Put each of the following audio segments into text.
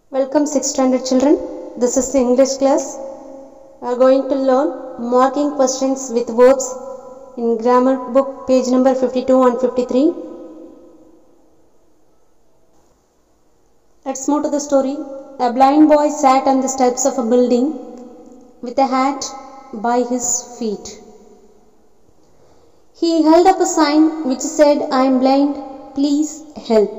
Welcome 6th standard children. This is the English class. We are going to learn marking questions with verbs in grammar book page number 52 and 53. Let's move to the story. A blind boy sat on the steps of a building with a hat by his feet. He held up a sign which said, "I am blind, please help."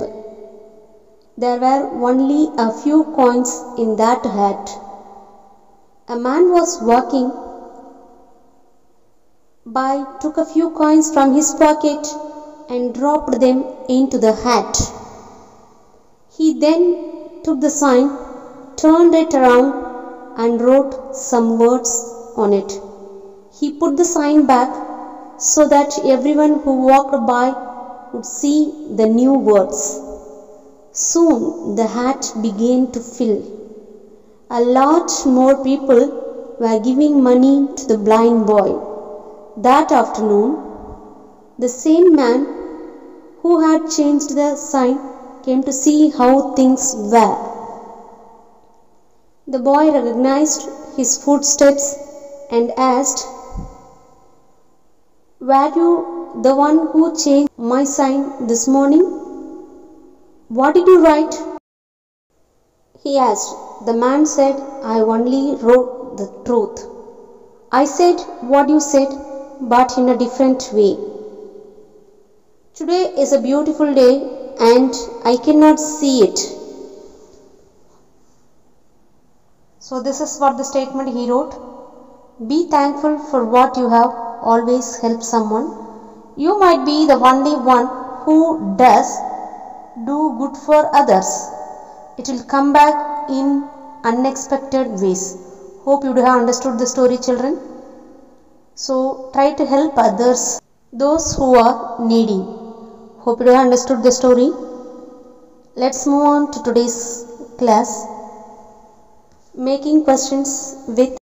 There were only a few coins in that hat. A man was walking by, took a few coins from his pocket and dropped them into the hat. He then took the sign, turned it around and wrote some words on it. He put the sign back so that everyone who walked by would see the new words. Soon the hat began to fill. A lot more people were giving money to the blind boy. That afternoon, the same man who had changed the sign came to see how things were. The boy recognized his footsteps and asked, "Were you the one who changed my sign this morning? What did you write?" he asked. The man said, "I only wrote the truth. I said what you said, but in a different way. Today is a beautiful day and I cannot see it." So this is what the statement he wrote. Be thankful for what you have. Always help someone. You might be the only one who does do good for others. It will come back in unexpected ways. Hope you have understood the story, children. So try to help others, those who are needy. Hope you have understood the story. Let's move on to today's class. Making questions with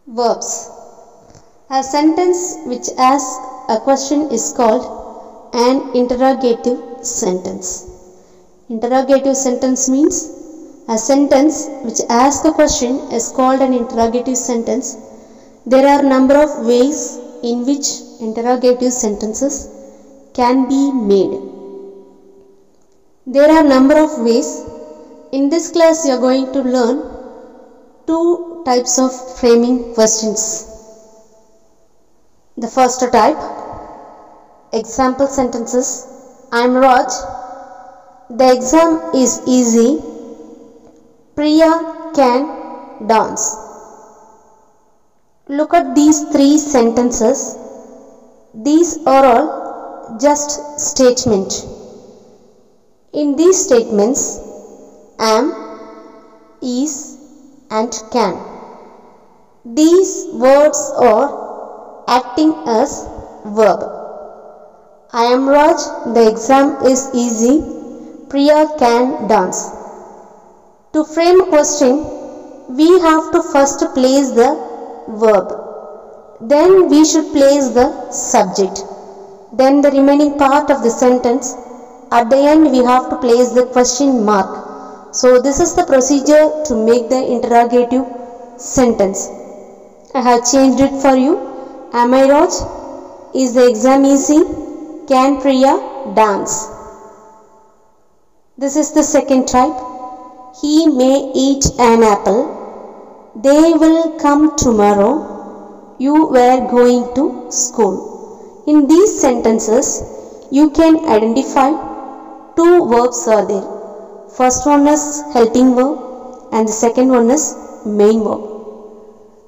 verbs. A sentence which asks a question is called an interrogative sentence. Interrogative sentence means a sentence which asks a question is called an interrogative sentence. There are number of ways in which interrogative sentences can be made. There are number of ways. In this class you are going to learn two types of framing questions. The first type, example sentences. I am Raj. The exam is easy. Priya can dance. Look at these three sentences. These are all just statements. In these statements, am, is and can. These words are acting as verb. I am Raj. The exam is easy. Priya can dance. To frame a question, we have to first place the verb. Then we should place the subject. Then the remaining part of the sentence. At the end we have to place the question mark. So this is the procedure to make the interrogative sentence. I have changed it for you. Am I Raj? Is the exam easy? Can Priya dance? This is the second type. He may eat an apple. They will come tomorrow. You were going to school. In these sentences, you can identify two verbs are there. First one is helping verb and the second one is main verb.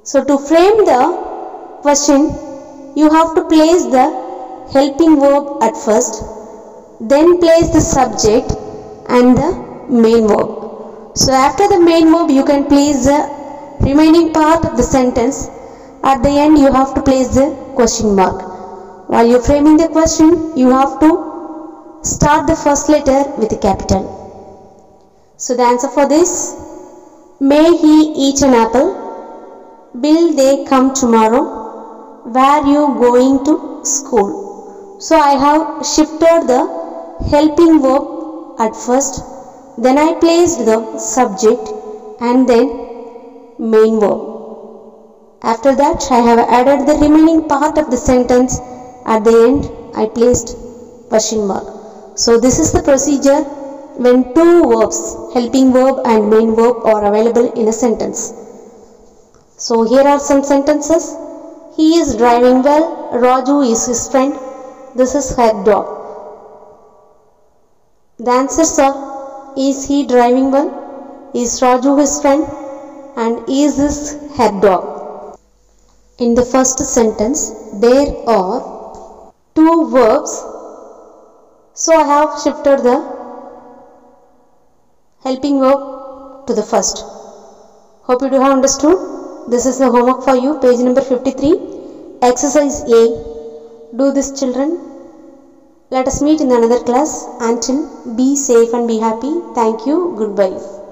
So to frame the question, you have to place the helping verb at first, then place the subject and the main verb. So after the main verb, you can place the remaining part of the sentence. At the end, you have to place the question mark. While you are framing the question, you have to start the first letter with a capital. So the answer for this, may he eat an apple? Will they come tomorrow? Were you going to school? So I have shifted the helping verb at first Then I placed the subject and then main verb. After that, I have added the remaining part of the sentence. At the end, I placed question mark. So this is the procedure when two verbs, helping verb and main verb, are available in a sentence. So here are some sentences. He is driving well. Raju is his friend. This is her dog. The answers are: is he driving well? Is Raju his friend? And is this her dog? In the first sentence, there are two verbs. So I have shifted the helping verb to the first. Hope you do have understood. This is the homework for you, page number 53. Exercise A. Do this, children. Let us meet in another class. Until, be safe and be happy. Thank you. Goodbye.